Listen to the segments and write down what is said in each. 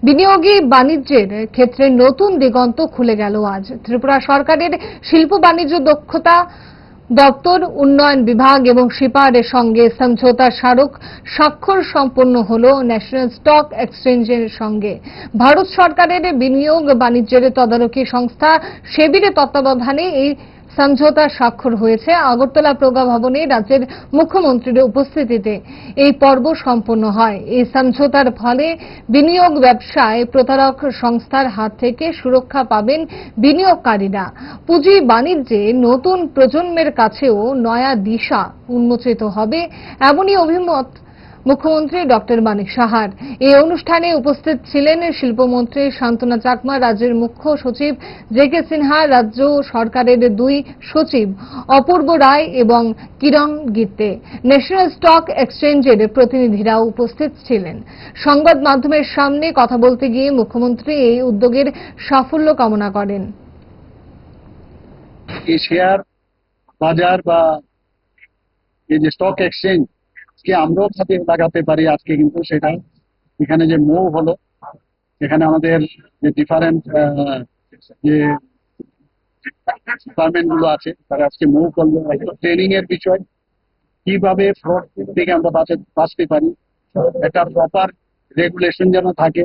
বিনিয়োগী বাণিজ্যের ক্ষেত্রে নতুন দিগন্ত খুলে গেল আজ। ত্রিপুরা সরকারের শিল্প বাণিজ্য দক্ষতা দপ্তর, উন্নয়ন বিভাগ এবং সিপারের সঙ্গে সমঝোতা স্মারক স্বাক্ষর সম্পন্ন হল ন্যাশনাল স্টক এক্সচেঞ্জের সঙ্গে। ভারত সরকারের বিনিয়োগ বাণিজ্যের তদারকি সংস্থা সেবির তত্ত্বাবধানে এই সমঝোতা স্বাক্ষর হয়েছে। আগরতলা প্রজ্ঞা ভবনে রাজ্যের মুখ্যমন্ত্রীর উপস্থিতিতে এই পর্ব সম্পন্ন হয়। এই সমঝোতার ফলে বিনিয়োগ ব্যবসায় প্রতারক সংস্থার হাত থেকে সুরক্ষা পাবেন বিনিয়োগকারীরা। পুঁজি বাণিজ্যে নতুন প্রজন্মের কাছেও নয়া দিশা উন্মোচিত হবে, এমনই অভিমত মুখ্যমন্ত্রী ডক্টর মানিক সাহার। এই অনুষ্ঠানে উপস্থিত ছিলেন শিল্পমন্ত্রী শান্তনা চাকমা, রাজ্যের মুখ্য সচিব জে.কে. সিনহা, রাজ্য সরকারের দুই সচিব অপূর্ব রায় এবং কিরণ গিত্তে। ন্যাশনাল স্টক এক্সচেঞ্জের প্রতিনিধিরাও উপস্থিত ছিলেন। সংবাদ মাধ্যমের সামনে কথা বলতে গিয়ে মুখ্যমন্ত্রী এই উদ্যোগের সাফল্য কামনা করেন। এই শেয়ার বাজার বা এই যে স্টক এক্সচেঞ্জ কে আমরাও সাথে লাগাতে পারি আজকে, কিন্তু সেটা এখানে যে মুভ হলো, এখানে আমাদের যে ডিফারেন্ট যে ডিপার্টমেন্ট গুলো আছে তারা আজকে মুভ করলো। ট্রেনিং এর বিষয়, কিভাবে ফ্রড থেকে আমরা বাঁচতে পারি, একটা প্রপার রেগুলেশন যেন থাকে।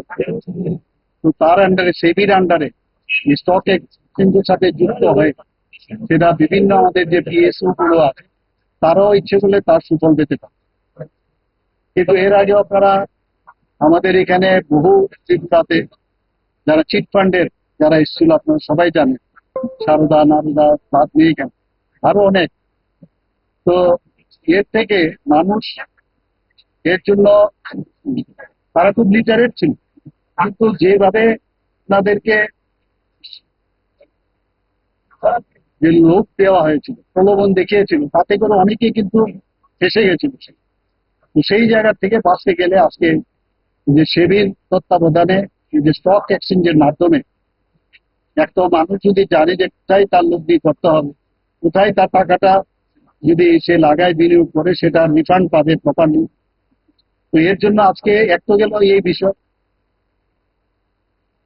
তো তার আন্ডারে, সেবির আন্ডারে স্টক এক্সচেঞ্জের সাথে যুক্ত হয়ে সেটা বিভিন্ন আমাদের যে পিএসইউ গুলো আছে তারাও ইচ্ছে করলে তার সুফল পেতে পারে। কিন্তু এর আগে আপনারা আমাদের এখানে বহু ত্রিপুরাতে যারা চিট ফান্ডের যারা এসেছিল আপনারা সবাই জানেন, সারদা, নারদা, বাদ নেই কেন, আরো অনেক। তো এর থেকে মানুষ এর জন্য তারা খুব লিটারেট ছিল, কিন্তু যেভাবে তাদেরকে যে লোক দেওয়া হয়েছিল, প্রলোভন দেখিয়েছিল, তাতে করে অনেকেই কিন্তু ফেসে গেছিল। তো সেই জায়গা থেকে বাঁচতে গেলে আজকে যে সেবির তত্ত্বাবধানে যে স্টক এক্সচেঞ্জের মাধ্যমে একটা মানুষ যদি জানে যে কোথায় তার লোক দিয়ে করতে হবে, কোথায় তার টাকাটা যদি সে লাগায় বিনিয়োগ করে সেটা রিফান্ড পাবে প্রপারলি। তো এর জন্য আজকে এক তো গেল এই বিষয়,